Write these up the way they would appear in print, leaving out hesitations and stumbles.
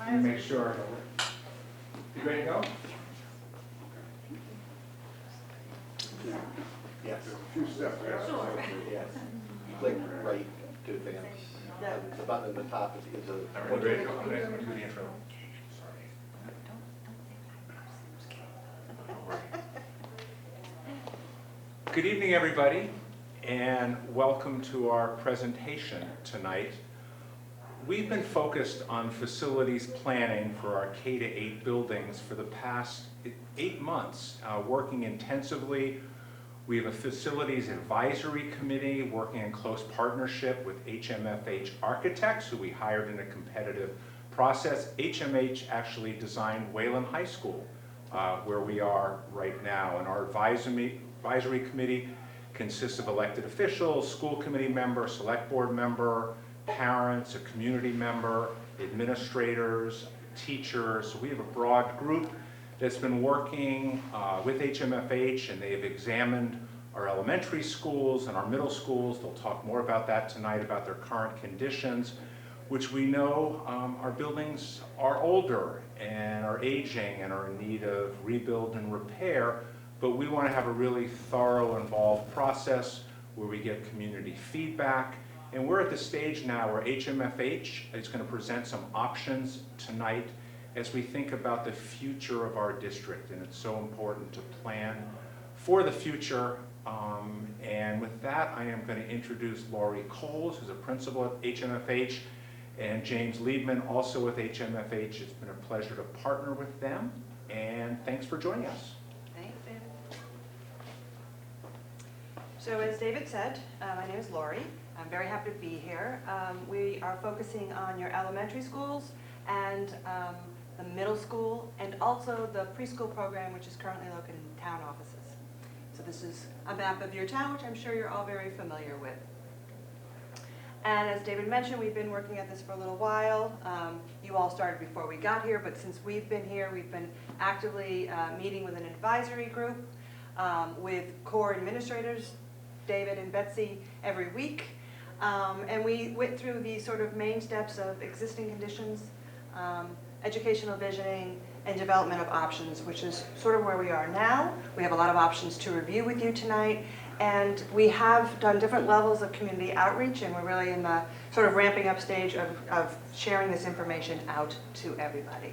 Let me make sure. You ready to go? Yes. A few steps. Yes. Click right to advance. The button at the top is a. All right, ready to go? I'm gonna do the intro. Good evening, everybody, and welcome to our presentation tonight. We've been focused on facilities planning for our K-8 buildings for the past 8 months, working intensively. We have a facilities advisory committee working in close partnership with HMFH Architects, who we hired in a competitive process. HMH actually designed Wayland High School, where we are right now, and our advisory committee consists of elected officials, school committee member, select board member, parents, a community member, administrators, teachers. So we have a broad group that's been working with HMFH, and they have examined our elementary schools and our middle schools. They'll talk more about that tonight, about their current conditions, which we know our buildings are older and are aging and are in need of rebuild and repair. But we want to have a really thorough, involved process where we get community feedback. And we're at the stage now where HMFH is going to present some options tonight as we think about the future of our district. And it's so important to plan for the future. And with that, I am going to introduce Laurie Coles, who's a principal at HMFH, and James Liebman, also with HMFH. It's been a pleasure to partner with them. And thanks for joining us. Thanks, David. So as David said, my name is Laurie. I'm very happy to be here. We are focusing on your elementary schools and the middle school, and also the preschool program, which is currently located in town offices. So this is a map of your town, which I'm sure you're all very familiar with. And as David mentioned, we've been working at this for a little while. You all started before we got here, but since we've been here, we've been actively meeting with an advisory group with core administrators, David and Betsy, every week. And we went through the sort of main steps of existing conditions, educational visioning, and development of options, which is sort of where we are now. We have a lot of options to review with you tonight. And we have done different levels of community outreach, and we're really in the sort of ramping up stage of sharing this information out to everybody.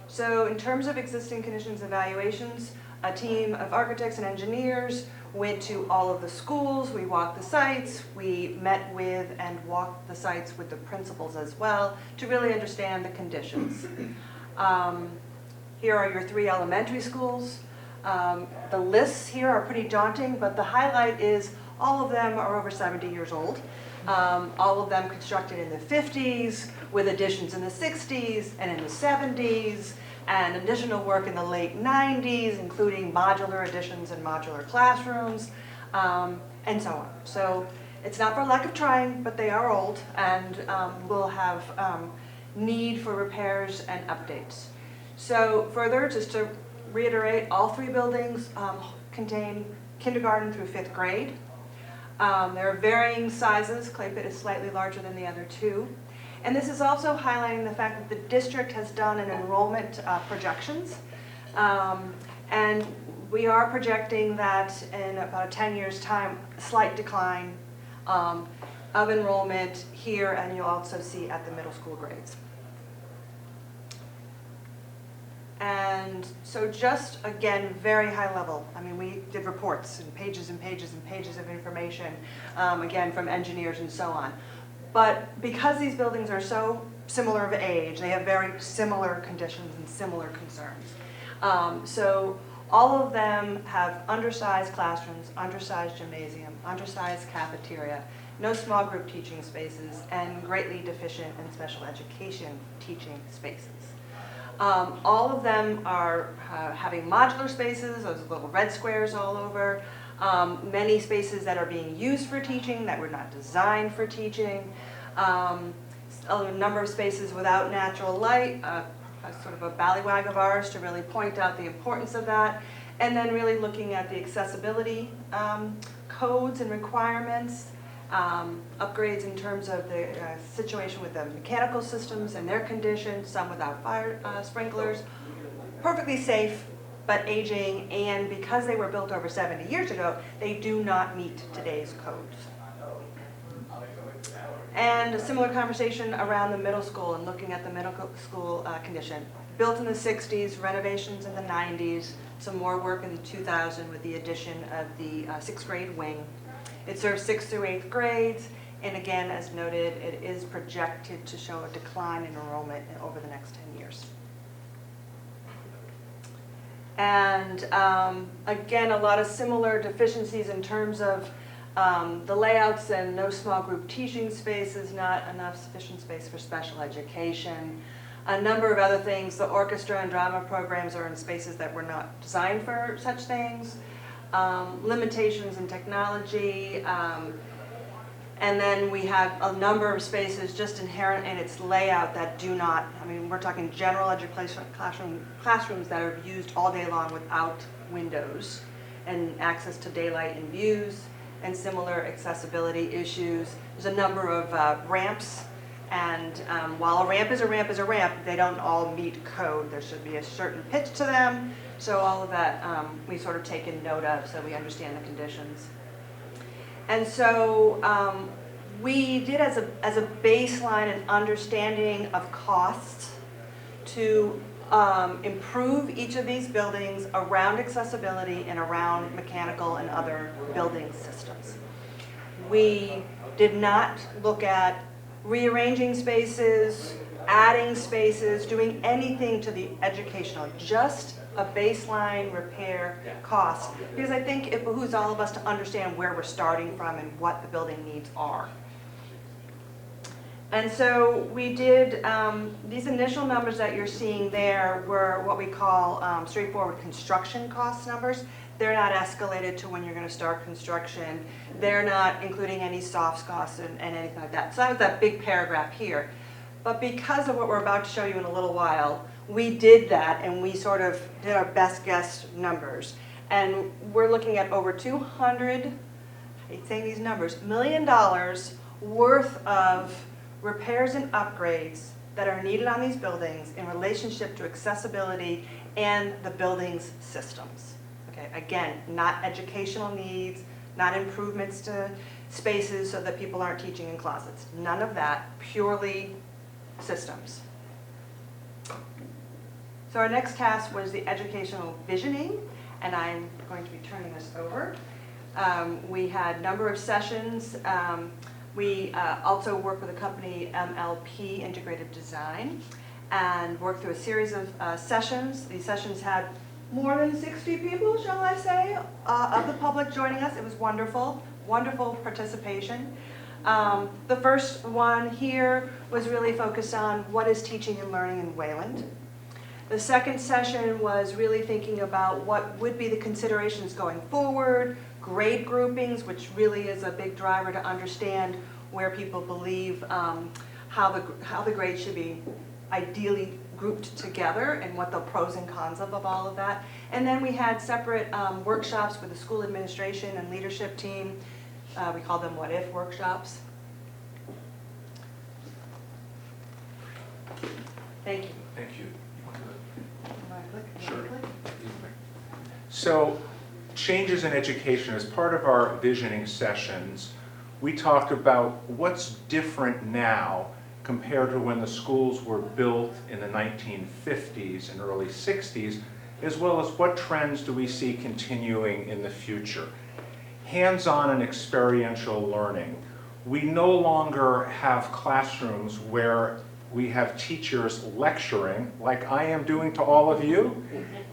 So in terms of existing conditions evaluations, a team of architects and engineers went to all of the schools, we walked the sites, we met with and walked the sites with the principals as well to really understand the conditions. Here are your 3 elementary schools. The lists here are pretty daunting, but the highlight is all of them are over 70 years old. All of them constructed in the 50s, with additions in the 60s and in the 70s, and additional work in the late 90s, including modular additions and modular classrooms, and so on. So it's not for lack of trying, but they are old and will have need for repairs and updates. So further, just to reiterate, all 3 buildings contain kindergarten through 5th grade. There are varying sizes. Clay Pit is slightly larger than the other 2. And this is also highlighting the fact that the district has done an enrollment projections. And we are projecting that in about a 10 years time, slight decline of enrollment here, and you'll also see at the middle school grades. And so just, again, very high level. I mean, we did reports and pages and pages and pages of information, again, from engineers and so on. But because these buildings are so similar of age, they have very similar conditions and similar concerns. So all of them have undersized classrooms, undersized gymnasium, undersized cafeteria, no small group teaching spaces, and greatly deficient in special education teaching spaces. All of them are having modular spaces, those little red squares all over. Many spaces that are being used for teaching that were not designed for teaching. A number of spaces without natural light, sort of a ballywag of ours to really point out the importance of that. And then really looking at the accessibility codes and requirements, upgrades in terms of the situation with the mechanical systems and their condition, some without fire sprinklers, perfectly safe, but aging, and because they were built over 70 years ago, they do not meet today's codes. And a similar conversation around the middle school and looking at the middle school condition. Built in the 60s, renovations in the 90s, some more work in 2000 with the addition of the 6th grade wing. It serves 6th through 8th grades, and again, as noted, it is projected to show a decline in enrollment over the next 10 years. And again, a lot of similar deficiencies in terms of the layouts and no small group teaching spaces, not enough sufficient space for special education. A number of other things, the orchestra and drama programs are in spaces that were not designed for such things. Limitations in technology. And then we have a number of spaces just inherent in its layout that do not, I mean, we're talking general education classrooms that are used all day long without windows and access to daylight and views, and similar accessibility issues. There's a number of ramps, and while a ramp is a ramp is a ramp, they don't all meet code. There should be a certain pitch to them. So all of that we sort of taken note of so we understand the conditions. And so we did as a baseline an understanding of costs to improve each of these buildings around accessibility and around mechanical and other building systems. We did not look at rearranging spaces, adding spaces, doing anything to the educational, just a baseline repair cost, because I think it behooves all of us to understand where we're starting from and what the building needs are. And so we did, these initial numbers that you're seeing there were what we call straightforward construction cost numbers. They're not escalated to when you're going to start construction. They're not including any soft costs and anything like that. So that was that big paragraph here. But because of what we're about to show you in a little while, we did that and we sort of did our best guess numbers. And we're looking at over $200, I hate saying these numbers, $1 million worth of repairs and upgrades that are needed on these buildings in relationship to accessibility and the building's systems. Okay, again, not educational needs, not improvements to spaces so that people aren't teaching in closets. None of that, purely systems. So our next task was the educational visioning, and I'm going to be turning this over. We had a number of sessions. We also worked with a company, MLP, Integrated Design, and worked through a series of sessions. These sessions had more than 60 people, shall I say, of the public joining us. It was wonderful, wonderful participation. The first one here was really focused on what is teaching and learning in Wayland. The second session was really thinking about what would be the considerations going forward, grade groupings, which really is a big driver to understand where people believe how the grades should be ideally grouped together and what the pros and cons of all of that. And then we had separate workshops with the school administration and leadership team. We called them what if workshops. Thank you. Thank you. Sure. So, changes in education, as part of our visioning sessions, we talked about what's different now compared to when the schools were built in the 1950s and early 60s, as well as what trends do we see continuing in the future. Hands-on and experiential learning. We no longer have classrooms where we have teachers lecturing like I am doing to all of you.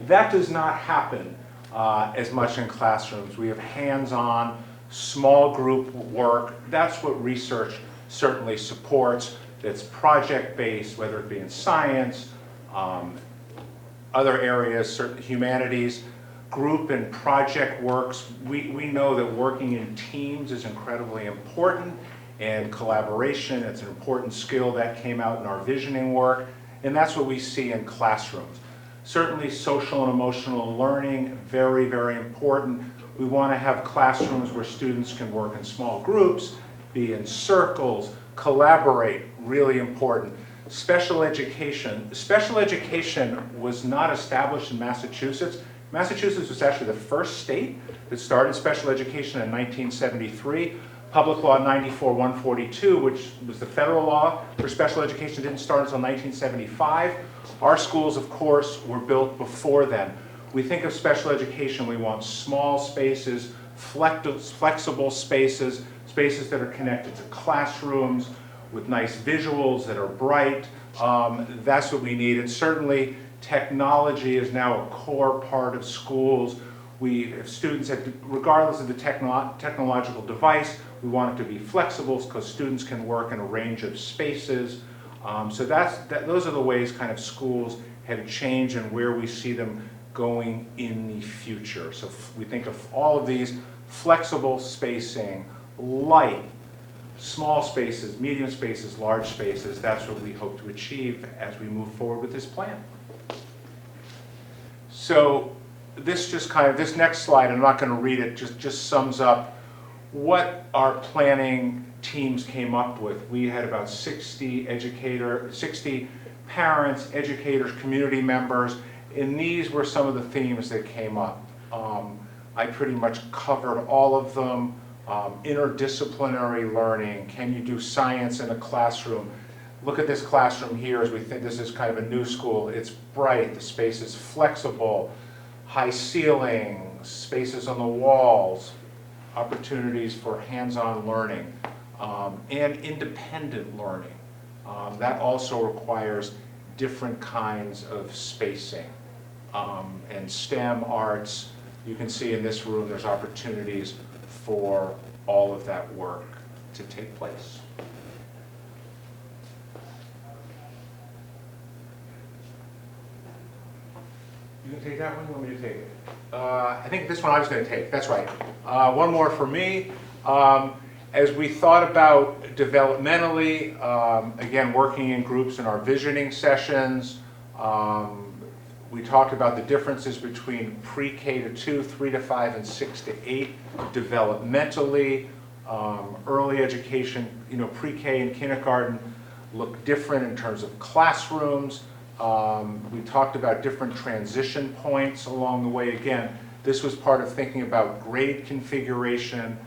That does not happen as much in classrooms. We have hands-on, small group work. That's what research certainly supports. That's project-based, whether it be in science, other areas, certain humanities, group and project works. We know that working in teams is incredibly important, and collaboration, it's an important skill that came out in our visioning work, and that's what we see in classrooms. Certainly social and emotional learning, very, very important. We want to have classrooms where students can work in small groups, be in circles, collaborate, really important. Special education. Special education was not established in Massachusetts. Massachusetts was actually the first state that started special education in 1973. Public Law 94-142, which was the federal law for special education, didn't start until 1975. Our schools, of course, were built before then. We think of special education, we want small spaces, flexible spaces, spaces that are connected to classrooms with nice visuals that are bright. That's what we need. And certainly technology is now a core part of schools. If students, regardless of the technological device, we want it to be flexible because students can work in a range of spaces. So those are the ways kind of schools have changed and where we see them going in the future. So we think of all of these: flexible spacing, light, small spaces, medium spaces, large spaces. That's what we hope to achieve as we move forward with this plan. So this next slide, I'm not going to read it, just sums up what our planning teams came up with. We had about 60 parents, educators, community members, and these were some of the themes that came up. I pretty much covered all of them. Interdisciplinary learning. Can you do science in a classroom? Look at this classroom here as we think this is kind of a new school. It's bright, the space is flexible, high ceilings, spaces on the walls, opportunities for hands-on learning, and independent learning. That also requires different kinds of spacing. And STEM, arts, you can see in this room there's opportunities for all of that work to take place. You can take that one, you want me to take it? I think this one I was going to take, that's right. One more for me. As we thought about developmentally, again, working in groups in our visioning sessions, we talked about the differences between pre-K to 2, 3 to 5, and 6 to 8 developmentally. Early education, pre-K and kindergarten look different in terms of classrooms. We talked about different transition points along the way. Again, this was part of thinking about grade configuration,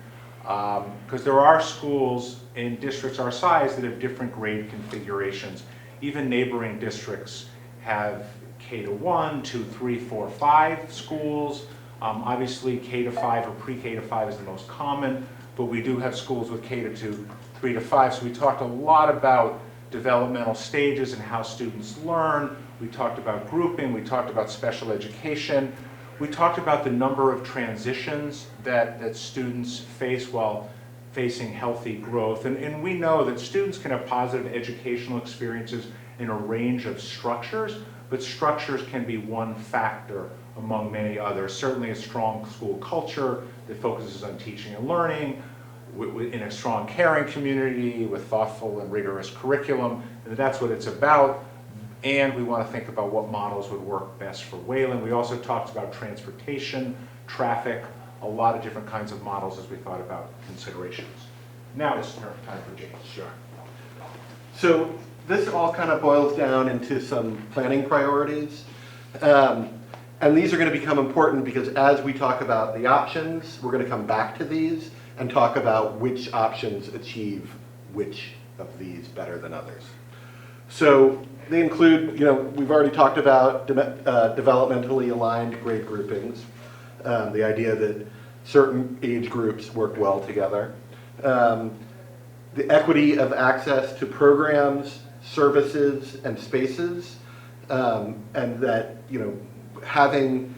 because there are schools in districts our size that have different grade configurations. Even neighboring districts have K to 1, 2, 3, 4, 5 schools. Obviously K to 5 or pre-K to 5 is the most common, but we do have schools with K to 2, 3 to 5. So we talked a lot about developmental stages and how students learn. We talked about grouping, we talked about special education. We talked about the number of transitions that students face while facing healthy growth. And we know that students can have positive educational experiences in a range of structures, but structures can be one factor among many others. Certainly a strong school culture that focuses on teaching and learning, in a strong caring community with thoughtful and rigorous curriculum, and that's what it's about. And we want to think about what models would work best for Wayland. We also talked about transportation, traffic, a lot of different kinds of models as we thought about considerations. Now it's time for James. Sure. So this all kind of boils down into some planning priorities. And these are going to become important because as we talk about the options, we're going to come back to these and talk about which options achieve which of these better than others. So they include, we've already talked about developmentally aligned grade groupings, the idea that certain age groups work well together, the equity of access to programs, services, and spaces, and that, having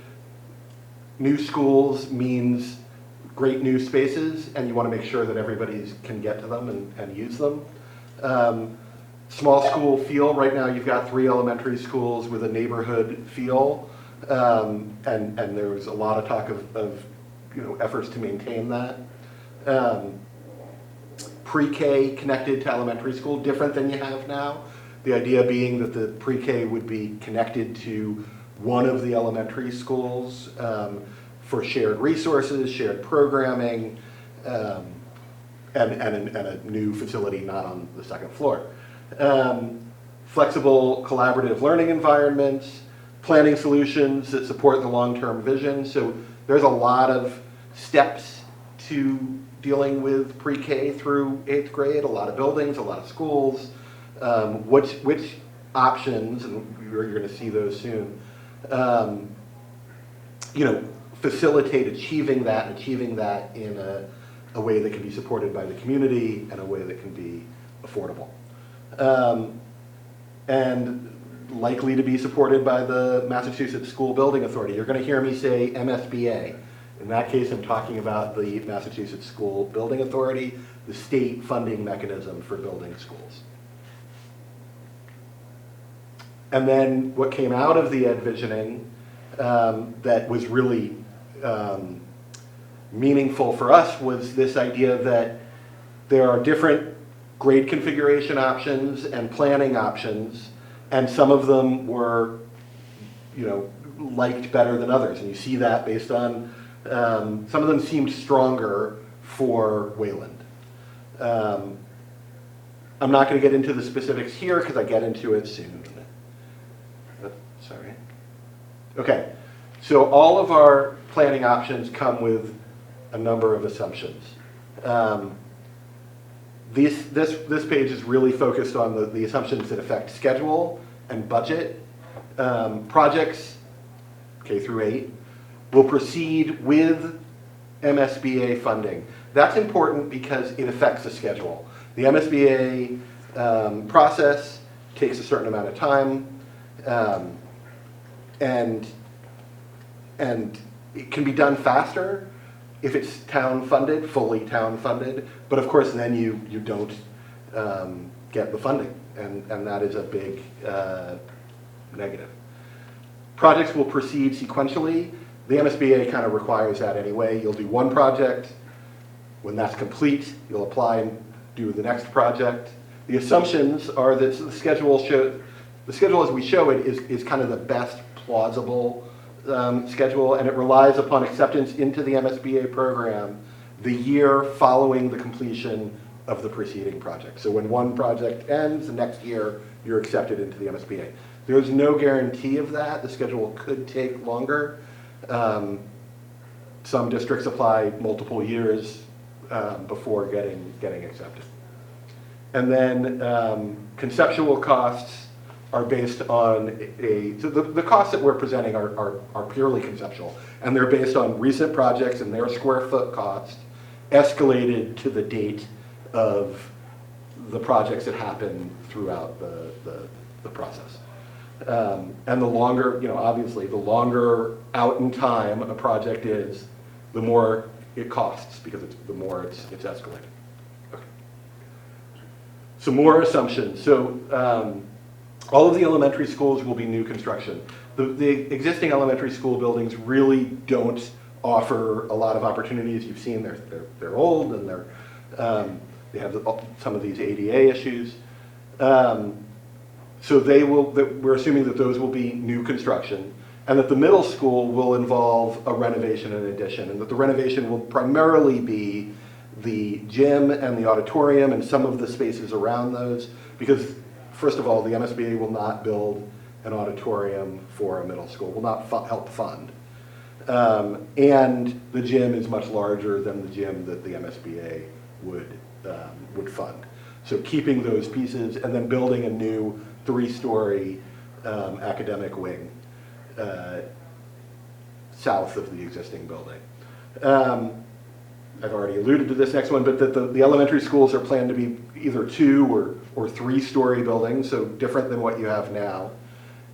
new schools means great new spaces, and you want to make sure that everybody can get to them and use them. Small school feel, right now you've got 3 elementary schools with a neighborhood feel, and there's a lot of talk of efforts to maintain that. Pre-K connected to elementary school, different than you have now. The idea being that the pre-K would be connected to one of the elementary schools for shared resources, shared programming, and a new facility not on the second floor. Flexible collaborative learning environments, planning solutions that support the long-term vision. So there's a lot of steps to dealing with pre-K through 8th grade, a lot of buildings, a lot of schools, which options, and you're going to see those soon, facilitate achieving that in a way that can be supported by the community and a way that can be affordable. And likely to be supported by the Massachusetts School Building Authority. You're going to hear me say MSBA. In that case, I'm talking about the Massachusetts School Building Authority, the state funding mechanism for building schools. And then what came out of the Envisioning that was really meaningful for us was this idea that there are different grade configuration options and planning options, and some of them were, liked better than others. And you see that based on, some of them seemed stronger for Wayland. I'm not going to get into the specifics here because I get into it soon. Sorry. Okay, so all of our planning options come with a number of assumptions. This page is really focused on the assumptions that affect schedule and budget. Projects, K through 8, will proceed with MSBA funding. That's important because it affects the schedule. The MSBA process takes a certain amount of time, and it can be done faster if it's town funded, fully town funded, but of course then you don't get the funding, and that is a big negative. Projects will proceed sequentially. The MSBA kind of requires that anyway. You'll do one project. When that's complete, you'll apply and do the next project. The assumptions are that the schedule as we show it is kind of the best plausible schedule, and it relies upon acceptance into the MSBA program the year following the completion of the preceding project. So when one project ends, the next year you're accepted into the MSBA. There's no guarantee of that. The schedule could take longer. Some districts apply multiple years before getting accepted. And then conceptual costs are based on so the costs that we're presenting are purely conceptual, and they're based on recent projects and their square foot cost escalated to the date of the projects that happen throughout the process. And the longer, obviously, the longer out in time a project is, the more it costs, because the more it's escalated. Okay. Some more assumptions. So all of the elementary schools will be new construction. The existing elementary school buildings really don't offer a lot of opportunities. You've seen they're old, and they have some of these ADA issues. So we're assuming that those will be new construction, and that the middle school will involve a renovation and addition, and that the renovation will primarily be the gym and the auditorium and some of the spaces around those, because first of all, the MSBA will not build an auditorium for a middle school, will not help fund. And the gym is much larger than the gym that the MSBA would fund. So keeping those pieces and then building a new 3-story academic wing south of the existing building. I've already alluded to this next one, but that the elementary schools are planned to be either 2 or 3-story buildings, so different than what you have now,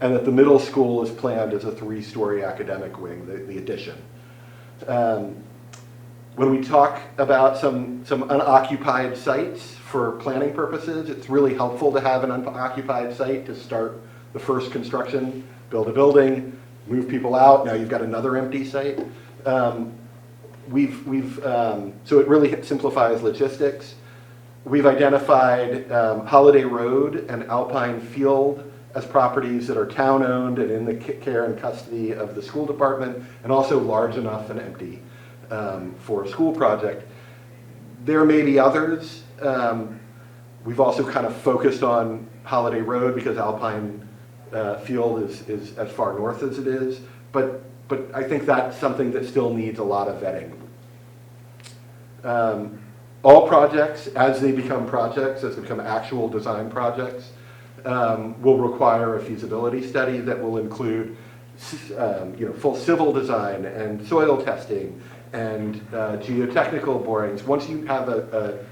and that the middle school is planned as a 3-story academic wing, the addition. When we talk about some unoccupied sites for planning purposes, it's really helpful to have an unoccupied site to start the first construction, build a building, move people out, now you've got another empty site. So it really simplifies logistics. We've identified Holiday Road and Alpine Field as properties that are town-owned and in the care and custody of the school department, and also large enough and empty for a school project. There may be others. We've also kind of focused on Holiday Road because Alpine Field is as far north as it is, but I think that's something that still needs a lot of vetting. All projects, as they become projects, as they become actual design projects, will require a feasibility study that will include full civil design and soil testing and geotechnical borings. Once you have a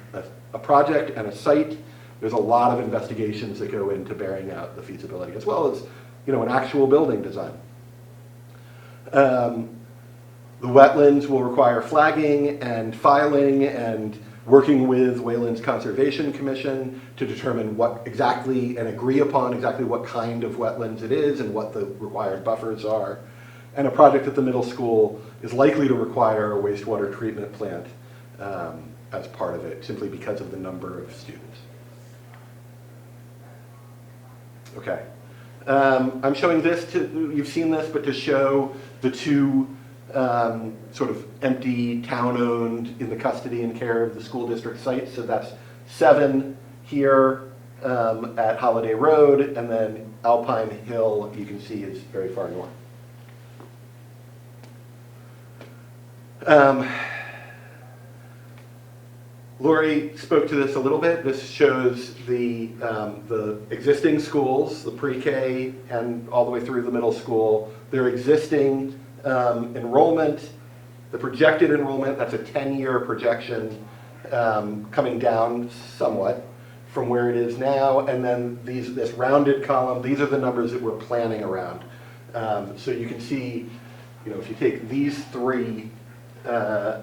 project and a site, there's a lot of investigations that go into bearing out the feasibility, as well as an actual building design. The wetlands will require flagging and filing and working with Waylands Conservation Commission to determine what exactly and agree upon exactly what kind of wetlands it is and what the required buffers are. And a project at the middle school is likely to require a wastewater treatment plant as part of it, simply because of the number of students. Okay. I'm showing this you've seen this, but to show the two sort of empty, town-owned, in the custody and care of the school district sites. So that's 7 here at Holiday Road, and then Alpine Hill, you can see, is very far north. Lori spoke to this a little bit. This shows the existing schools, the pre-K and all the way through the middle school, their existing enrollment, the projected enrollment. That's a 10-year projection coming down somewhat from where it is now, and then this rounded column, these are the numbers that we're planning around. So you can see, if you take these 3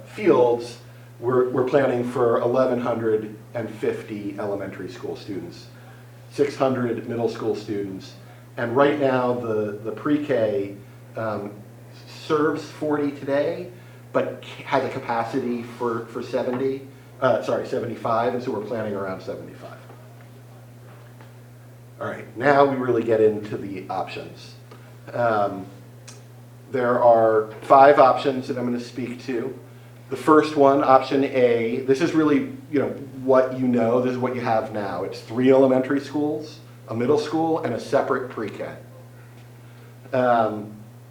fields, we're planning for 1,150 elementary school students, 600 middle school students, and right now the pre-K serves 40 today, but has a capacity for 75, and so we're planning around 75. All right, now we really get into the options. There are 5 options that I'm going to speak to. The first one, option A, this is really, what this is what you have now. It's 3 elementary schools, a middle school, and a separate pre-K.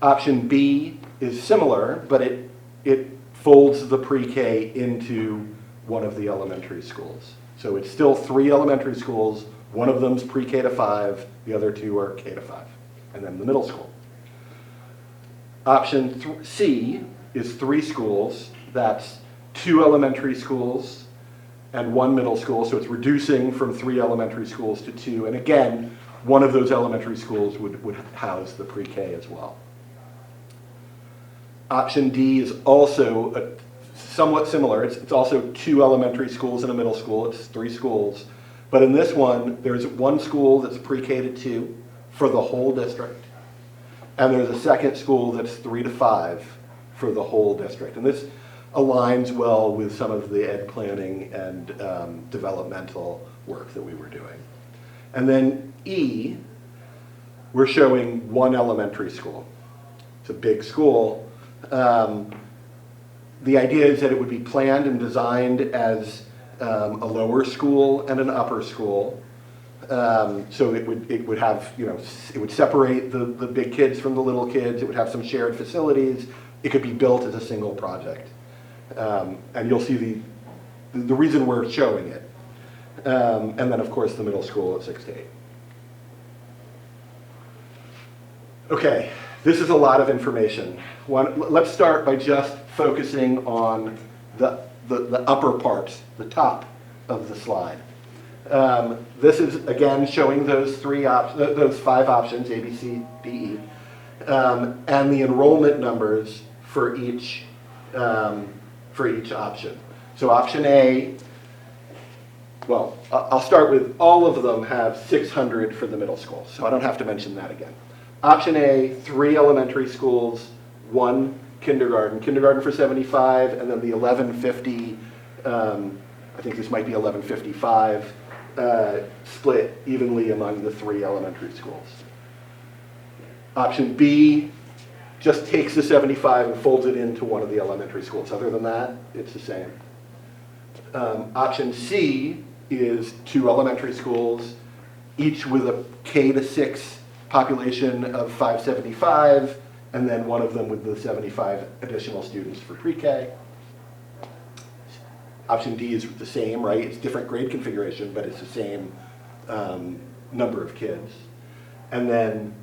Option B is similar, but it folds the pre-K into one of the elementary schools. So it's still 3 elementary schools, one of them's pre-K to 5, the other 2 are K to 5, and then the middle school. Option C is 3 schools. That's 2 elementary schools and 1 middle school, so it's reducing from 3 elementary schools to 2. And again, one of those elementary schools would house the pre-K as well. Option D is also somewhat similar. It's also 2 elementary schools and a middle school. It's 3 schools. But in this one, there's 1 school that's pre-K to 2 for the whole district. And there's a second school that's 3 to 5 for the whole district. And this aligns well with some of the ed planning and developmental work that we were doing. And then E, we're showing 1 elementary school. It's a big school. The idea is that it would be planned and designed as a lower school and an upper school. So it would have, it would separate the big kids from the little kids. It would have some shared facilities. It could be built as a single project. And you'll see the reason we're showing it. And then, of course, the middle school at 6 to 8. Okay, this is a lot of information. Let's start by just focusing on the upper part, the top of the slide. This is, again, showing those 5 options, A, B, C, D, E, and the enrollment numbers for each option. So option A, well, I'll start with all of them have 600 for the middle school, so I don't have to mention that again. Option A, 3 elementary schools, 1 kindergarten. Kindergarten for 75, and then the 1150, I think this might be 1155, split evenly among the 3 elementary schools. Option B just takes the 75 and folds it into one of the elementary schools. Other than that, it's the same. Option C is 2 elementary schools, each with a K to 6 population of 575, and then one of them with the 75 additional students for pre-K. Option D is the same, right? It's different grade configuration, but it's the same number of kids. And then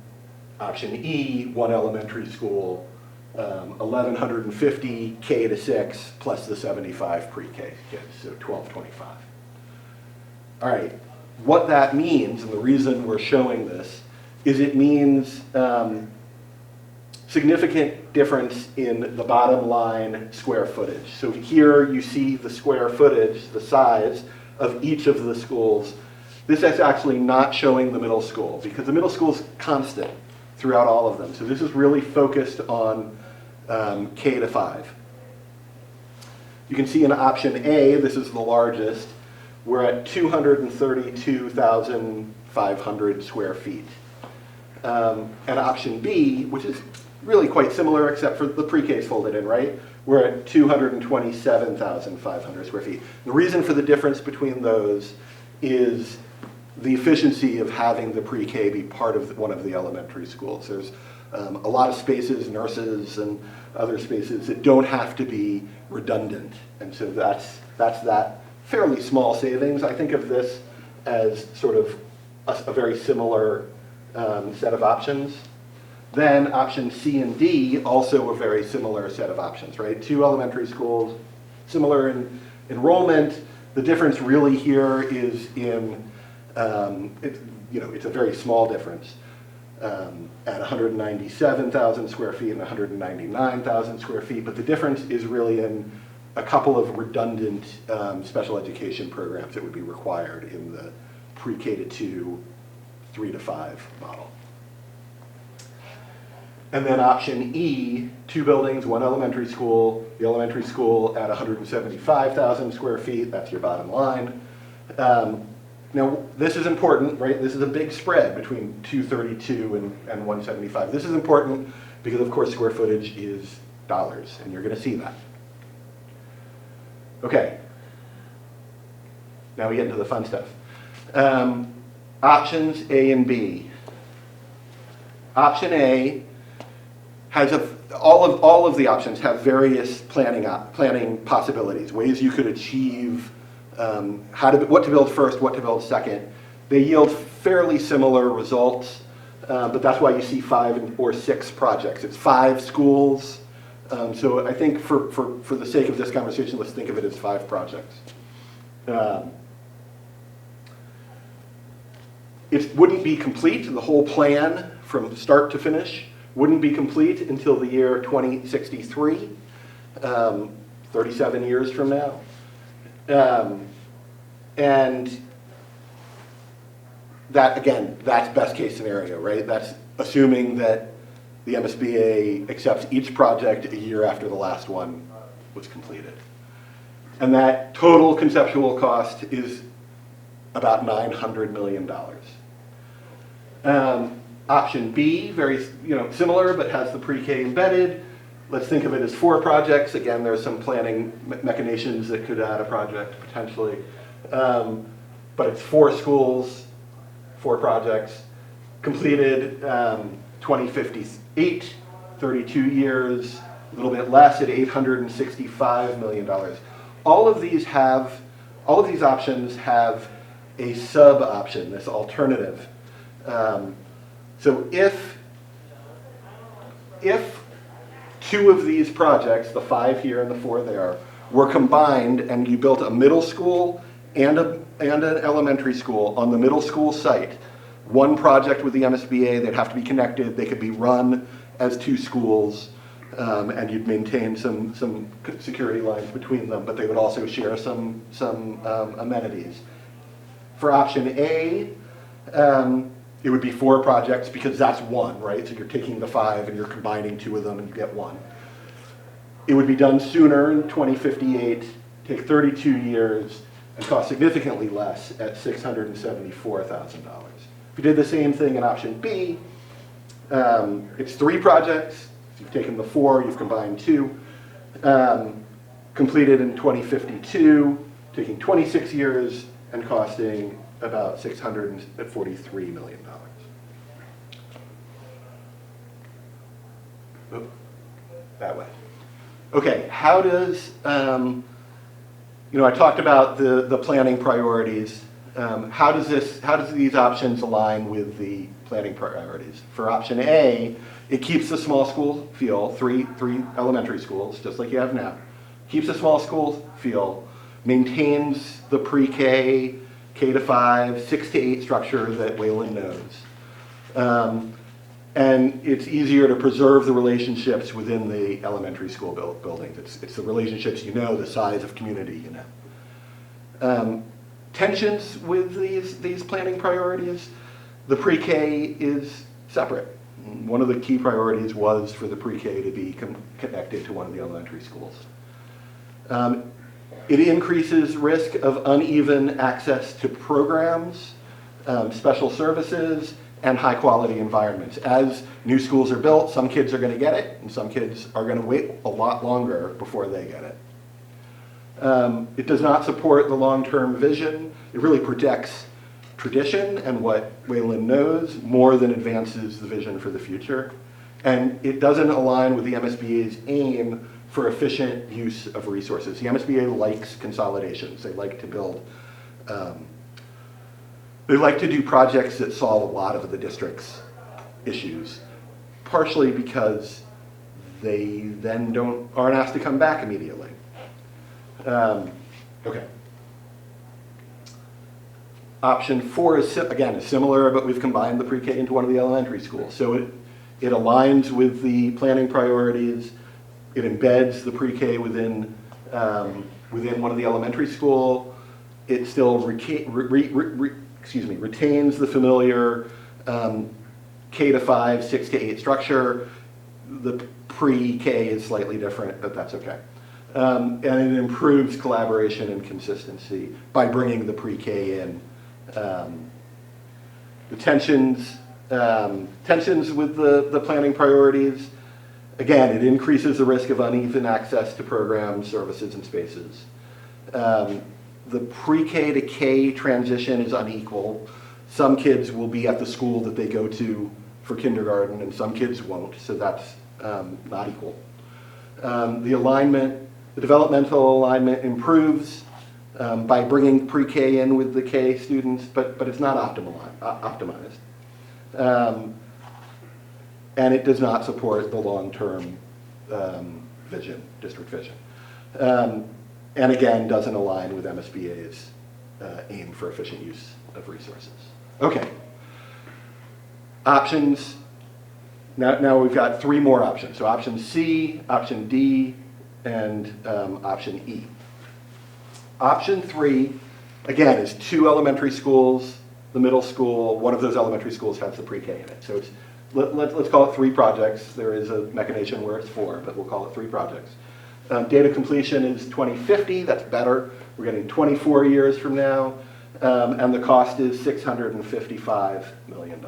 option E, 1 elementary school, 1,150 K to 6 plus the 75 pre-K kids, so 1,225. All right, what that means, and the reason we're showing this, is it means significant difference in the bottom line square footage. So here you see the square footage, the size of each of the schools. This is actually not showing the middle school because the middle school is constant throughout all of them. So this is really focused on K to 5. You can see in option A, this is the largest, we're at 232,500 square feet. And option B, which is really quite similar except for the pre-K is folded in, right? We're at 227,500 square feet. The reason for the difference between those is the efficiency of having the pre-K be part of one of the elementary schools. There's a lot of spaces, nurses and other spaces that don't have to be redundant. And so that's that fairly small savings. I think of this as sort of a very similar set of options. Then option C and D, also a very similar set of options, right? 2 elementary schools, similar in enrollment. The difference really here is in, it's a very small difference at 197,000 square feet and 199,000 square feet, but the difference is really in a couple of redundant special education programs that would be required in the pre-K to 2, 3 to 5 model. And then option E, 2 buildings, 1 elementary school, the elementary school at 175,000 square feet, that's your bottom line. Now, this is important, right? This is a big spread between 232 and 175. This is important because, of course, square footage is dollars, and you're going to see that. Okay. Now we get into the fun stuff. Options A and B. Option A has all of the options have various planning possibilities, ways you could achieve what to build first, what to build second. They yield fairly similar results, but that's why you see 5 or 6 projects. It's 5 schools. So I think for the sake of this conversation, let's think of it as 5 projects. It wouldn't be complete, the whole plan from start to finish wouldn't be complete until the year 2063, 37 years from now. And that, again, that's best case scenario, right? That's assuming that the MSBA accepts each project a year after the last one was completed. And that total conceptual cost is about $900 million. Option B, very similar, but has the pre-K embedded. Let's think of it as 4 projects. Again, there's some planning machinations that could add a project potentially. But it's 4 schools, 4 projects, completed 2058, 32 years, a little bit less at $865 million. All of these options have a sub-option, this alternative. So if 2 of these projects, the 5 here and the 4 there, were combined and you built a middle school and an elementary school on the middle school site, 1 project with the MSBA, they'd have to be connected, they could be run as 2 schools, and you'd maintain some security lines between them, but they would also share some amenities. For option A, it would be 4 projects because that's 1, right? So you're taking the 5 and you're combining 2 of them and you get 1. It would be done sooner in 2058, take 32 years, and cost significantly less at $674,000. If you did the same thing in option B, it's 3 projects. You've taken the 4, you've combined 2. Completed in 2052, taking 26 years and costing about $643 million. Oh, that way. Okay, how does, I talked about the planning priorities. How does these options align with the planning priorities? For option A, it keeps the small school feel, three elementary schools, just like you have now. Keeps the small school feel, maintains the pre-K, K-5, 6 to 8 structure that Wayland knows. And it's easier to preserve the relationships within the elementary school buildings. It's the relationships you know, the size of community you know. Tensions with these planning priorities. The pre-K is separate. One of the key priorities was for the pre-K to be connected to one of the elementary schools. It increases risk of uneven access to programs, special services, and high-quality environments. As new schools are built, some kids are going to get it, and some kids are going to wait a lot longer before they get it. It does not support the long-term vision. It really protects tradition and what Wayland knows more than advances the vision for the future. And it doesn't align with the MSBA's aim for efficient use of resources. The MSBA likes consolidations. They like to build, they like to do projects that solve a lot of the district's issues, partially because they then aren't asked to come back immediately. Okay. Option 4 is, again, is similar, but we've combined the pre-K into one of the elementary schools. So it aligns with the planning priorities. It embeds the pre-K within one of the elementary school. It still retains the familiar K-5, 6 to 8 structure. The pre-K is slightly different, but that's okay. And it improves collaboration and consistency by bringing the pre-K in. The tensions with the planning priorities. Again, it increases the risk of uneven access to programs, services, and spaces. The pre-K to K transition is unequal. Some kids will be at the school that they go to for kindergarten, and some kids won't, so that's not equal. The developmental alignment improves by bringing pre-K in with the K students, but it's not optimized. And it does not support the long-term vision, district vision. And again, doesn't align with MSBA's aim for efficient use of resources. Okay. Options. Now we've got 3 more options. So option C, option D, and option E. Option 3, again, is 2 elementary schools, the middle school. One of those elementary schools has the pre-K in it. So it's, let's call it 3 projects. There is a mechanism where it's 4, but we'll call it 3 projects. Data completion is 2050. That's better. We're getting 24 years from now. And the cost is $655 million.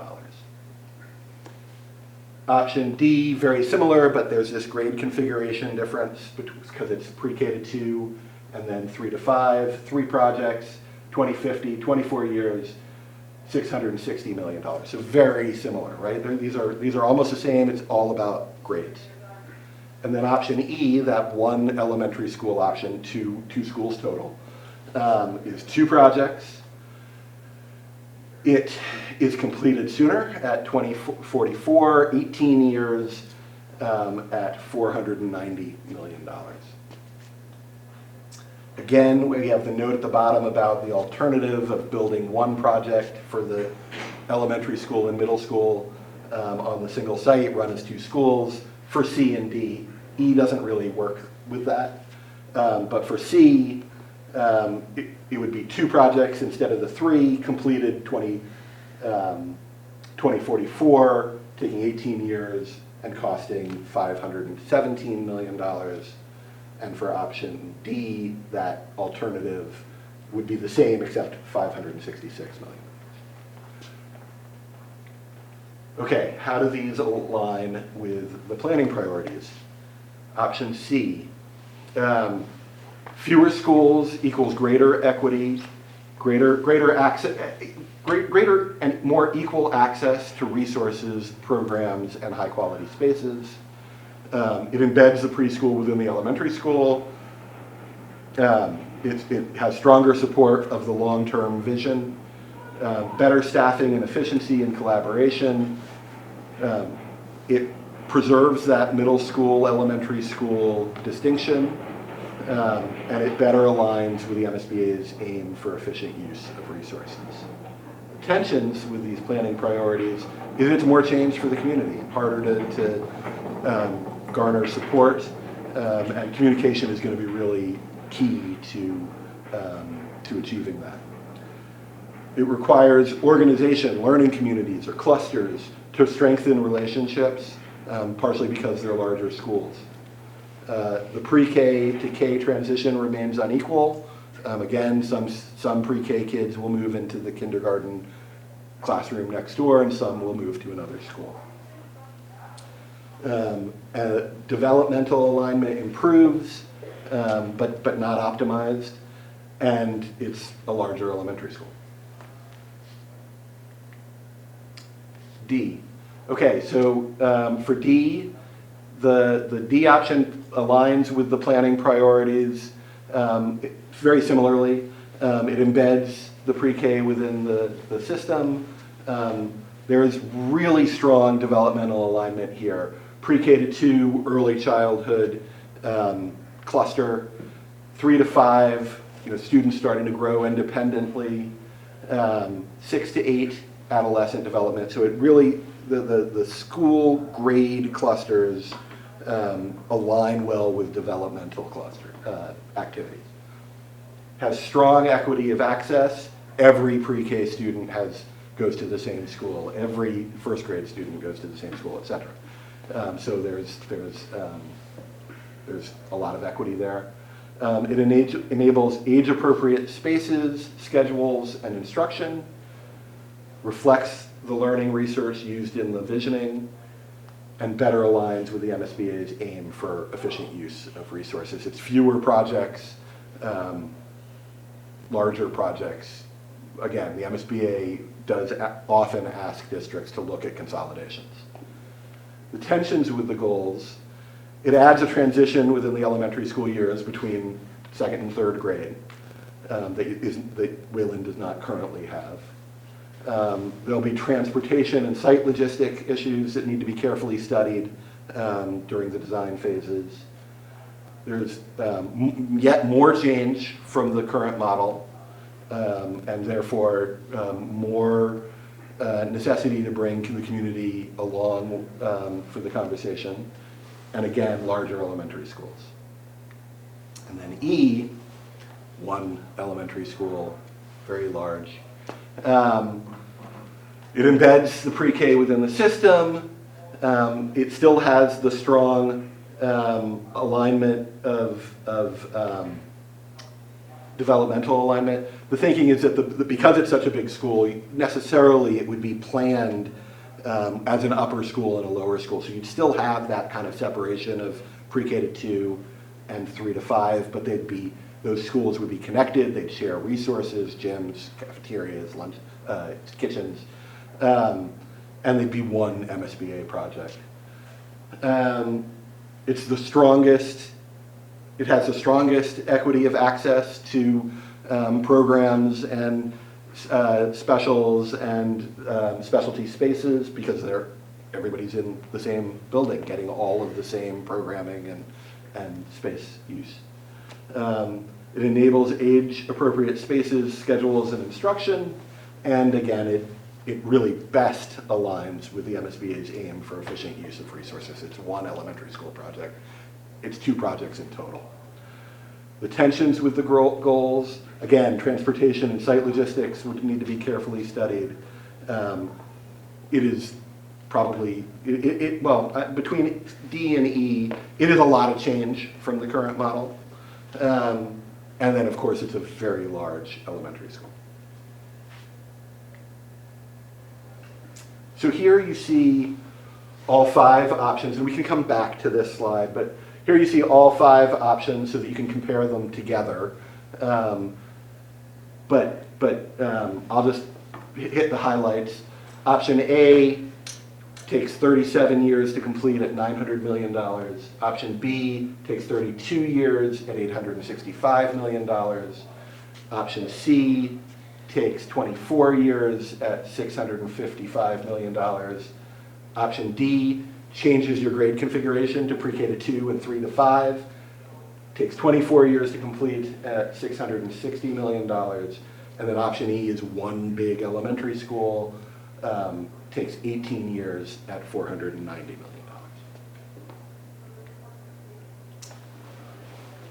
Option D, very similar, but there's this grade configuration difference because it's pre-K to 2 and then 3 to 5, 3 projects, 2050, 24 years, $660 million. So very similar, right? These are almost the same. It's all about grades. And then option E, that 1 elementary school option, 2 schools total, is 2 projects. It is completed sooner at 2044, 18 years at $490 million. Again, we have the note at the bottom about the alternative of building 1 project for the elementary school and middle school on the single site, run as 2 schools. For C and D, E doesn't really work with that. But for C, it would be 2 projects instead of the 3, completed 2044, taking 18 years and costing $517 million. And for option D, that alternative would be the same except $566 million. Okay, how do these align with the planning priorities? Option C. Fewer schools equals greater equity, greater access, greater and more equal access to resources, programs, and high-quality spaces. It embeds the preschool within the elementary school. It has stronger support of the long-term vision, better staffing and efficiency and collaboration. It preserves that middle school, elementary school distinction, and it better aligns with the MSBA's aim for efficient use of resources. Tensions with these planning priorities is it's more change for the community, harder to garner support, and communication is going to be really key to achieving that. It requires organization, learning communities, or clusters to strengthen relationships, partially because they're larger schools. The pre-K to K transition remains unequal. Again, some pre-K kids will move into the kindergarten classroom next door, and some will move to another school. Developmental alignment improves, but not optimized, and it's a larger elementary school. D. Okay, so for D, the D option aligns with the planning priorities very similarly. It embeds the pre-K within the system. There's really strong developmental alignment here. Pre-K to 2, early childhood cluster, 3 to 5, students starting to grow independently, 6 to 8, adolescent development. So it really, the school grade clusters align well with developmental cluster activities. Has strong equity of access. Every pre-K student goes to the same school. Every first grade student goes to the same school, et cetera. So there's a lot of equity there. It enables age-appropriate spaces, schedules, and instruction. Reflects the learning research used in the visioning, and better aligns with the MSBA's aim for efficient use of resources. It's fewer projects, larger projects. Again, the MSBA does often ask districts to look at consolidations. The tensions with the goals, it adds a transition within the elementary school years between 2nd and 3rd grade that Wayland does not currently have. There'll be transportation and site logistic issues that need to be carefully studied during the design phases. There's yet more change from the current model, and therefore more necessity to bring the community along for the conversation, and again, larger elementary schools. And then E, 1 elementary school, very large. It embeds the pre-K within the system. It still has the strong alignment of developmental alignment. The thinking is that because it's such a big school, necessarily it would be planned as an upper school and a lower school. So you'd still have that kind of separation of pre-K to 2 and 3 to 5, but those schools would be connected. They'd share resources, gyms, cafeterias, lunch, kitchens, and they'd be one MSBA project. It's the strongest. It has the strongest equity of access to programs and specials and specialty spaces because everybody's in the same building, getting all of the same programming and space use. It enables age-appropriate spaces, schedules, and instruction, and again, it really best aligns with the MSBA's aim for efficient use of resources. It's 1 elementary school project. It's 2 projects in total. The tensions with the goals, again, transportation and site logistics would need to be carefully studied. It is probably, between D and E, it is a lot of change from the current model. And then, of course, it's a very large elementary school. So here you see all 5 options, and we can come back to this slide, but here you see all 5 options so that you can compare them together. I'll just hit the highlights. Option A takes 37 years to complete at $900 million. Option B takes 32 years at $865 million. Option C takes 24 years at $655 million. Option D changes your grade configuration to pre-K to 2 and 3 to 5. Takes 24 years to complete at $660 million. And then option E is one big elementary school. Takes 18 years at $490 million.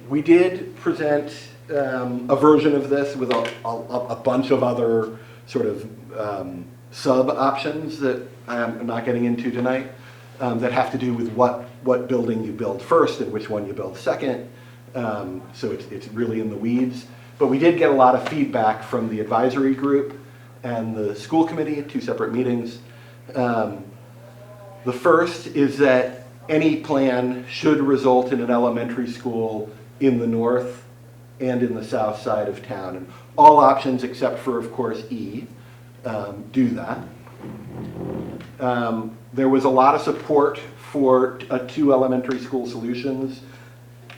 We did present a version of this with a bunch of other sort of sub-options that I'm not getting into tonight that have to do with what building you build first and which one you build second. So it's really in the weeds. But we did get a lot of feedback from the advisory group and the school committee at 2 separate meetings. The first is that any plan should result in an elementary school in the north and in the south side of town. And all options except for, of course, E do that. There was a lot of support for 2 elementary school solutions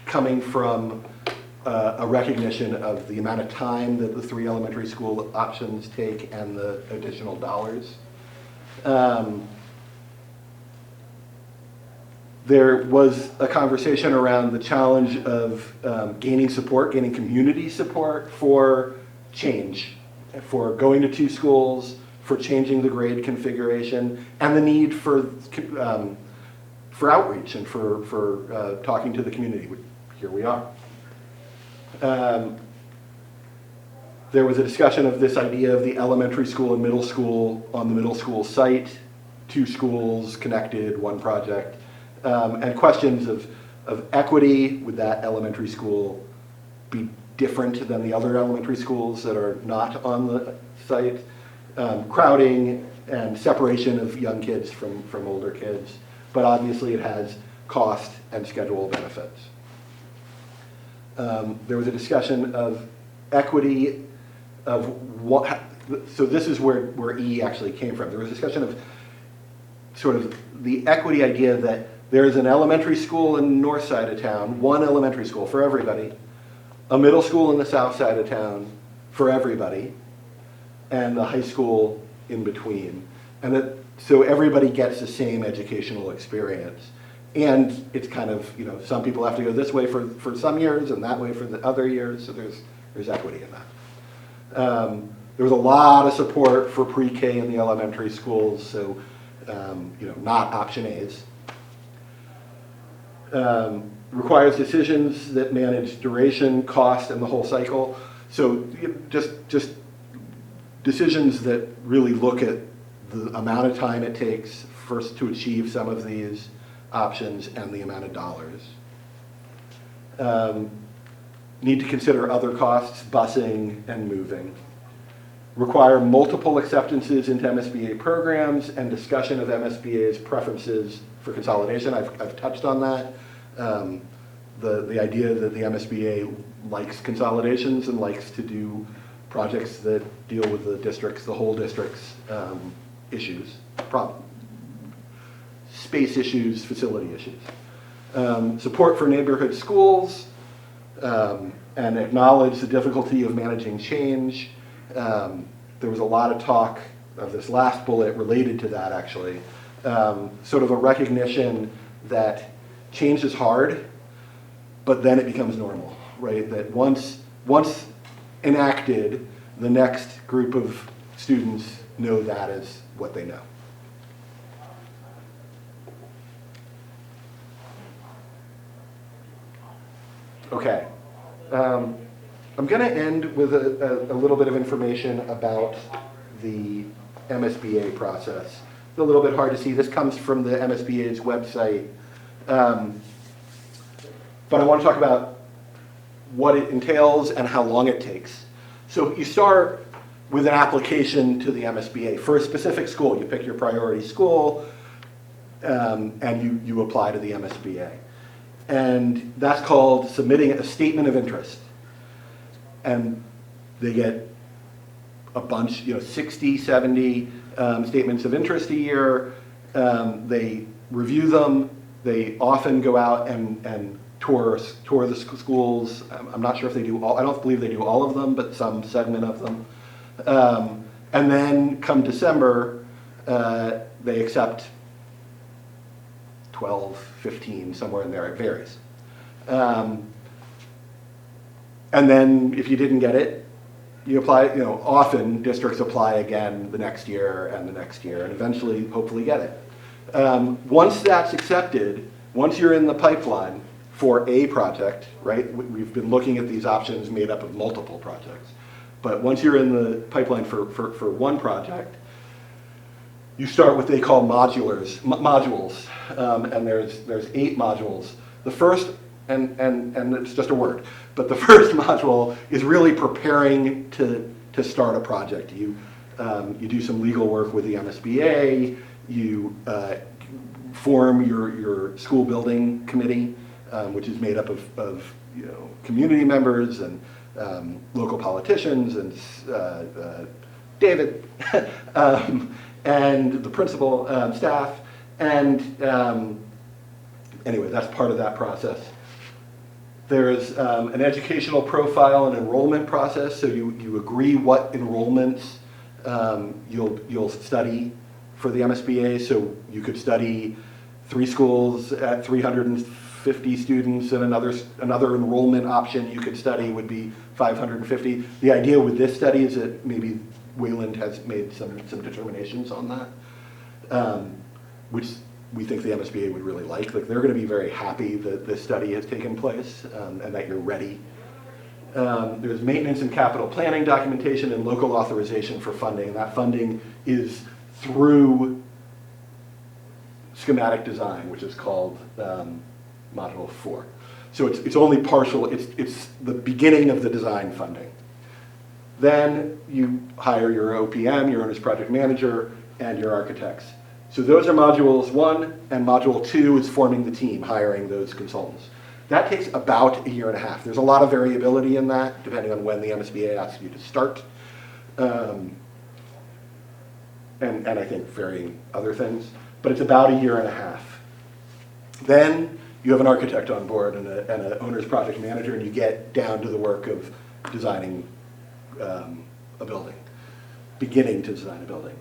coming from a recognition of the amount of time that the 3 elementary school options take and the additional dollars. There was a conversation around the challenge of gaining community support for change, for going to 2 schools, for changing the grade configuration, and the need for outreach and for talking to the community. Here we are. There was a discussion of this idea of the elementary school and middle school on the middle school site, 2 schools connected, 1 project, and questions of equity. Would that elementary school be different than the other elementary schools that are not on the site? Crowding and separation of young kids from older kids, but obviously it has cost and schedule benefits. There was a discussion of equity of what, so this is where E actually came from. There was a discussion of sort of the equity idea that there's an elementary school in the north side of town, 1 elementary school for everybody, a middle school in the south side of town for everybody, and the high school in between. And that, so everybody gets the same educational experience. And it's kind of, some people have to go this way for some years and that way for the other years, so there's equity in that. There was a lot of support for pre-K in the elementary schools, so not option A's. Requires decisions that manage duration, cost, and the whole cycle. So just decisions that really look at the amount of time it takes first to achieve some of these options and the amount of dollars. Need to consider other costs, busing and moving. Require multiple acceptances into MSBA programs and discussion of MSBA's preferences for consolidation. I've touched on that. The idea that the MSBA likes consolidations and likes to do projects that deal with the whole district's issues, space issues, facility issues. Support for neighborhood schools, and acknowledge the difficulty of managing change. There was a lot of talk of this last bullet related to that, actually. Sort of a recognition that change is hard, but then it becomes normal, right? That once enacted, the next group of students know that is what they know. Okay. I'm going to end with a little bit of information about the MSBA process. It's a little bit hard to see. This comes from the MSBA's website. But I want to talk about what it entails and how long it takes. So you start with an application to the MSBA for a specific school. You pick your priority school, and you apply to the MSBA. and that's called submitting a statement of interest. And they get a bunch, 60, 70 statements of interest a year. They review them. They often go out and tour the schools. I'm not sure if they do all, I don't believe they do all of them, but some segment of them. And then come December, they accept 12, 15, somewhere in there, it varies. And then if you didn't get it, you apply, often districts apply again the next year and the next year, and eventually, hopefully get it. Once that's accepted, once you're in the pipeline for a project, right? We've been looking at these options made up of multiple projects. But once you're in the pipeline for one project, you start what they call modules, and there's 8 modules. The first, and it's just a word, but the first module is really preparing to start a project. You do some legal work with the MSBA, you form your school building committee, which is made up of community members and local politicians and David and the principal, staff, and anyway, that's part of that process. There's an educational profile and enrollment process, so you agree what enrollments you'll study for the MSBA. So you could study 3 schools at 350 students, and another enrollment option you could study would be 550. The idea with this study is that maybe Wayland has made some determinations on that, which we think the MSBA would really like. They're going to be very happy that this study has taken place and that you're ready. There's maintenance and capital planning documentation and local authorization for funding. And that funding is through schematic design, which is called Module 4. So it's only partial, it's the beginning of the design funding. Then you hire your OPM, your owner's project manager, and your architects. So those are modules 1, and module 2 is forming the team, hiring those consultants. That takes about a year and a half. There's a lot of variability in that, depending on when the MSBA asks you to start. And I think varying other things, but it's about a year and a half. Then you have an architect on board and an owner's project manager, and you get down to the work of designing a building, beginning to design a building.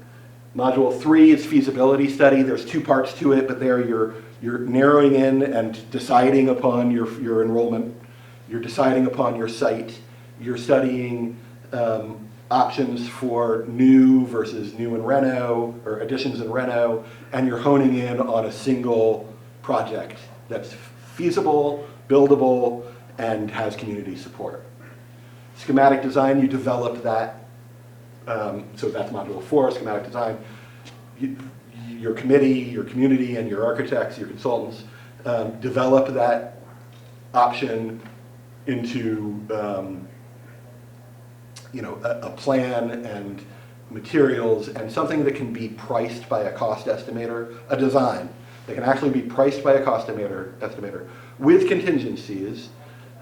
Module 3 is feasibility study. There's 2 parts to it, but there you're narrowing in and deciding upon your enrollment. You're deciding upon your site. You're studying options for new versus new and reno, or additions and reno, and you're honing in on a single project that's feasible, buildable, and has community support. Schematic design, you develop that. So that's module 4, schematic design. Your committee, your community, and your architects, your consultants, develop that option into a plan and materials and something that can be priced by a cost estimator, a design that can actually be priced by a cost estimator with contingencies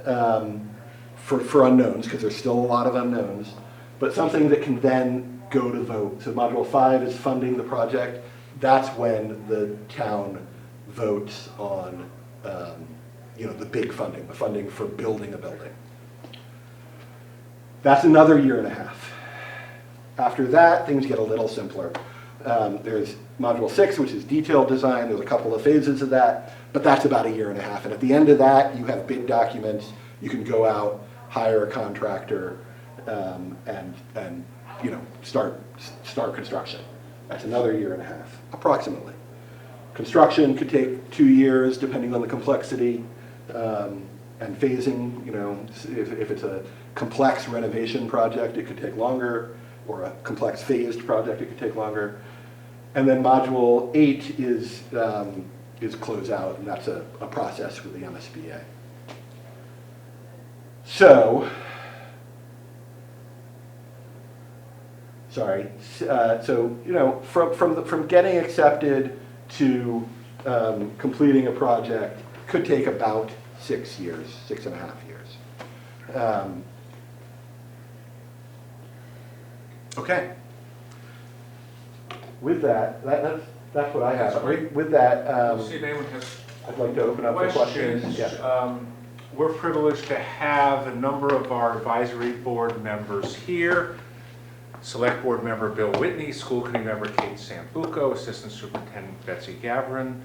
for unknowns, because there's still a lot of unknowns, but something that can then go to vote. So module 5 is funding the project. That's when the town votes on the big funding, the funding for building a building. That's another year and a half. After that, things get a little simpler. There's module 6, which is detailed design. There's a couple of phases of that, but that's about a year and a half. And at the end of that, you have bid documents. You can go out, hire a contractor, and start construction. That's another year and a half, approximately. Construction could take 2 years, depending on the complexity and phasing. If it's a complex renovation project, it could take longer, or a complex phased project, it could take longer. And then module 8 is close out, and that's a process with the MSBA. So, from getting accepted to completing a project could take about 6 years, 6.5 years. Okay. With that, that's what I have. That's great. With that, We'll see if anyone has I'd like to open up for questions. questions. Yeah. We're privileged to have a number of our advisory board members here. Select Board Member Bill Whitney, School Committee Member Kate Sambuco, Assistant Superintendent Betsy Gavrin,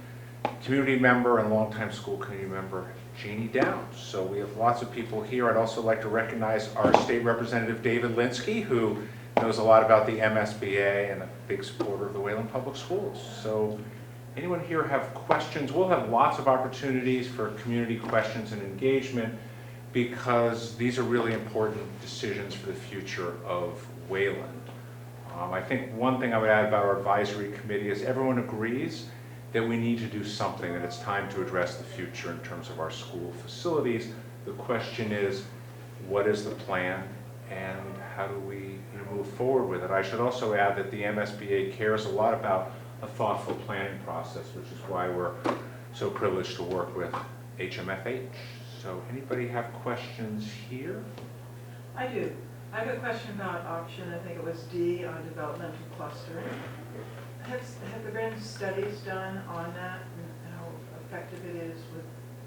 Community Member and longtime School Committee Member Jeannie Downs. So we have lots of people here. I'd also like to recognize our State Representative David Linsky, who knows a lot about the MSBA and a big supporter of the Wayland Public Schools. So anyone here have questions? We'll have lots of opportunities for community questions and engagement because these are really important decisions for the future of Wayland. I think one thing I would add about our advisory committee is everyone agrees that we need to do something, that it's time to address the future in terms of our school facilities. The question is, what is the plan and how do we move forward with it? I should also add that the MSBA cares a lot about a thoughtful planning process, which is why we're so privileged to work with HMFH. So anybody have questions here? I do. I have a question about option, I think it was D, on developmental cluster. Have there been studies done on that and how effective it is with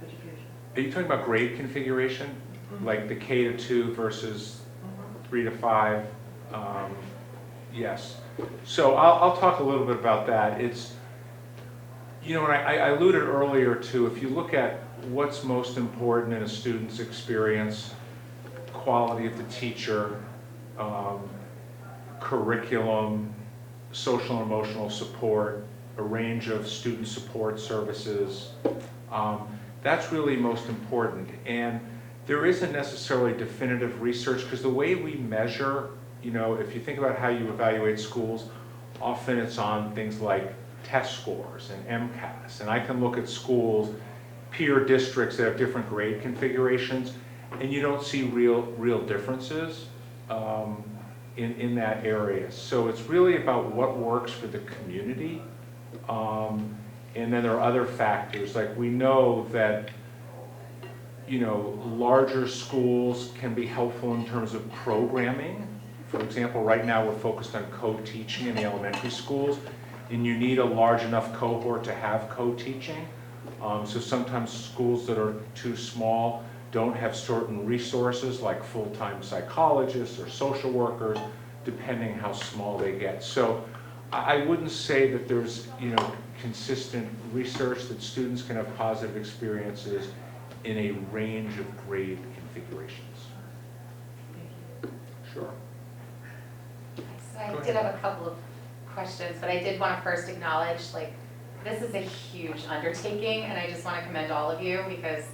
education? Are you talking about grade configuration? Like the K to 2 versus 3 to 5? Yes. So I'll talk a little bit about that. It's, you know, and I alluded earlier to, if you look at what's most important in a student's experience, quality of the teacher, curriculum, social and emotional support, a range of student support services, that's really most important. And there isn't necessarily definitive research because the way we measure, you know, if you think about how you evaluate schools, often it's on things like test scores and MCAS. And I can look at schools, peer districts that have different grade configurations, and you don't see real differences in that area. So it's really about what works for the community. And then there are other factors, like we know that, you know, larger schools can be helpful in terms of programming. For example, right now we're focused on co-teaching in the elementary schools, and you need a large enough cohort to have co-teaching. So sometimes schools that are too small don't have certain resources like full-time psychologists or social workers, depending how small they get. So I wouldn't say that there's, you know, consistent research that students can have positive experiences in a range of grade configurations. Sure. So I did have a couple of questions, but I did want to first acknowledge, like, this is a huge undertaking, and I just want to commend all of you because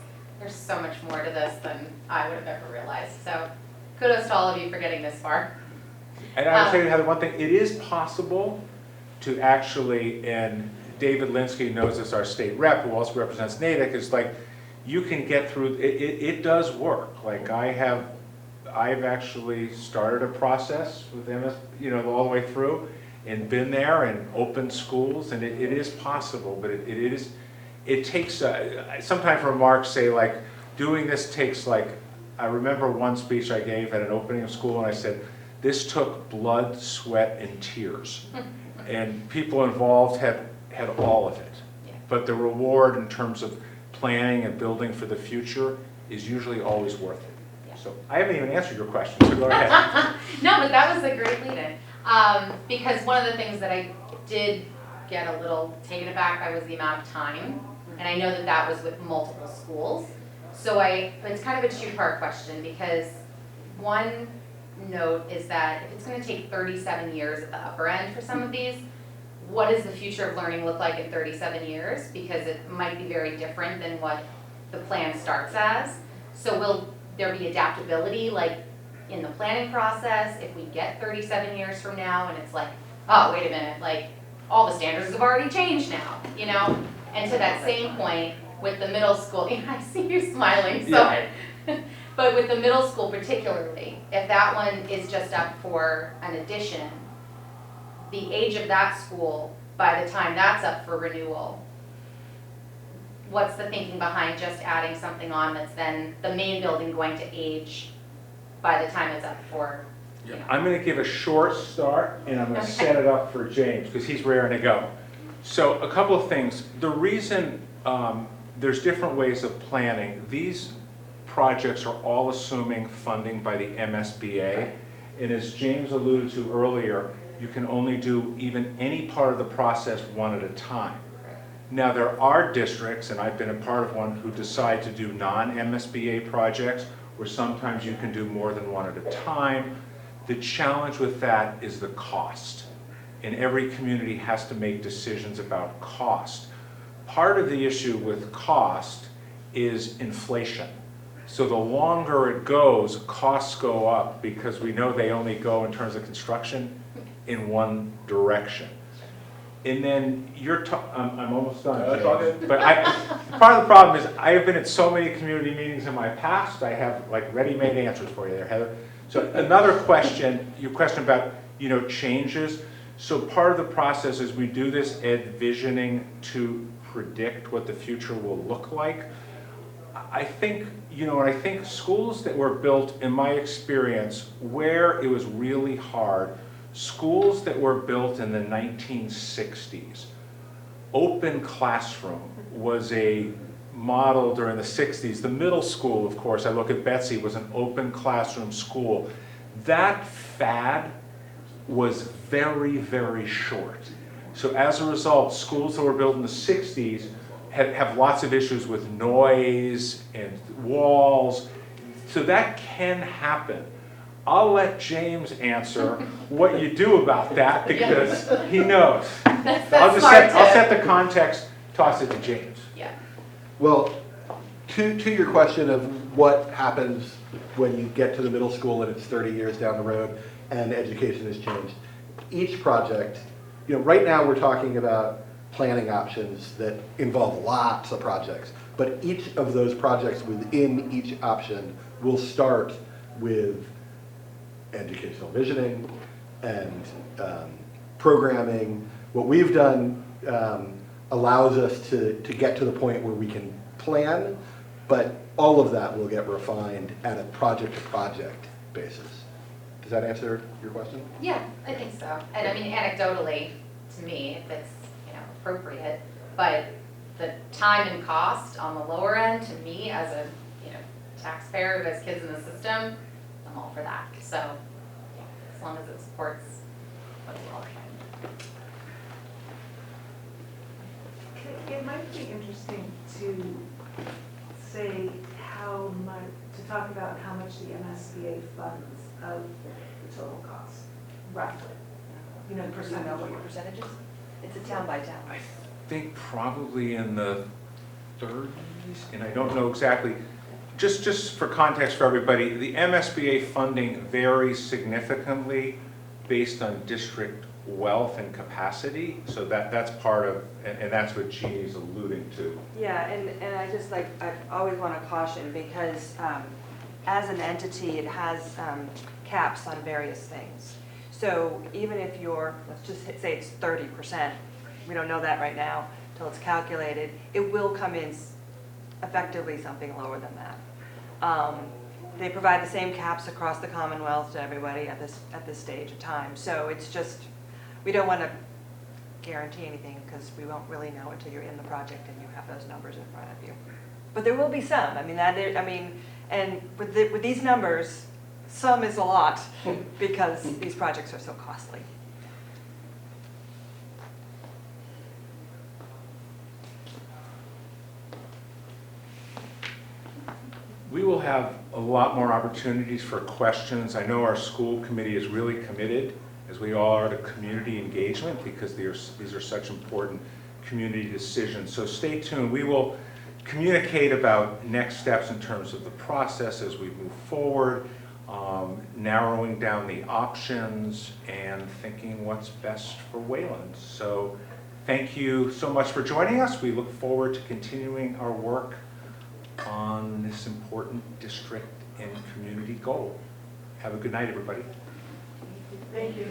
there's so much more to this than I would have ever realized. So kudos to all of you for getting this far. And I will tell you, Heather, one thing, it is possible to actually, and David Linsky knows this, our state rep, who also represents Natick, is like, you can get through, it does work. Like I've actually started a process with MS, you know, all the way through, and been there and opened schools, and it is possible, but it takes, sometimes remarks say like, doing this takes like, I remember one speech I gave at an opening of school, and I said, this took blood, sweat, and tears. And people involved had all of it. Yeah. But the reward in terms of planning and building for the future is usually always worth it. Yeah. So I haven't even answered your question, so go ahead. No, but that was a great lead-in. Because one of the things that I did get a little taken aback by was the amount of time. And I know that that was with multiple schools. So it's kind of a two-part question, because one note is that if it's going to take 37 years at the upper end for some of these, what does the future of learning look like in 37 years? Because it might be very different than what the plan starts as. So will there be adaptability, like in the planning process, if we get 37 years from now and it's like, oh, wait a minute, like all the standards have already changed now, you know? And to that same point, with the middle school, I see you smiling, so. Yeah. But with the middle school particularly, if that one is just up for an addition, the age of that school, by the time that's up for renewal, what's the thinking behind just adding something on that's then the main building going to age by the time it's up for, you know? I'm going to give a short start, and I'm going to set it up for James, because he's raring to go. So a couple of things. The reason there's different ways of planning, these projects are all assuming funding by the MSBA. And as James alluded to earlier, you can only do even any part of the process one at a time. Now, there are districts, and I've been a part of one, who decide to do non-MSBA projects, where sometimes you can do more than one at a time. The challenge with that is the cost. And every community has to make decisions about cost. Part of the issue with cost is inflation. So the longer it goes, costs go up because we know they only go in terms of construction in one direction. And then I'm almost done. That's all good. But part of the problem is I have been at so many community meetings in my past, I have like ready-made answers for you there, Heather. So another question, your question about, changes. So part of the process is we do this envisioning to predict what the future will look like. I think, I think schools that were built, in my experience, where it was really hard, schools that were built in the 1960s, open classroom was a model during the 60s. The middle school, of course, I look at Betsy, was an open classroom school. That fad was very, very short. So as a result, schools that were built in the 60s have lots of issues with noise and walls. So that can happen. I'll let James answer what you do about that because he knows. That's I'll smart set too. the context, toss it to James. Yeah. Well, to your question of what happens when you get to the middle school and it's 30 years down the road and education has changed, each project, right now we're talking about planning options that involve lots of projects, but each of those projects within each option will start with educational visioning and programming. What we've done allows us to get to the point where we can plan, but all of that will get refined at a project-to-project basis. Does that answer your question? Yeah, I think so. And I mean, anecdotally, to me, if it's, appropriate, but the time and cost on the lower end, to me, as a, taxpayer who has kids in the system, I'm all for that. So, as long as it supports what we're all trying. It might be interesting to say how much, to talk about how much the MSBA funds of the total cost, roughly. Do you know what your percentage is? It's a town by town. I think probably in the 30s, and I don't know exactly. Just for context for everybody, the MSBA funding varies significantly based on district wealth and capacity. So that's part of, and that's what Jeannie's alluding to. Yeah, and I always want to caution because as an entity, it has caps on various things. So even if let's just say it's 30%, we don't know that right now until it's calculated, it will come in effectively something lower than that. They provide the same caps across the Commonwealth to everybody at this stage of time. So it's just, we don't want to guarantee anything because we won't really know until you're in the project and you have those numbers in front of you. But there will be some. And with these numbers, some is a lot because these projects are so costly. We will have a lot more opportunities for questions. I know our school committee is really committed, as we all are, to community engagement because these are such important community decisions. So stay tuned. We will communicate about next steps in terms of the process as we move forward, narrowing down the options and thinking what's best for Wayland. So thank you so much for joining us. We look forward to continuing our work on this important district and community goal. Have a good night, everybody. Thank you.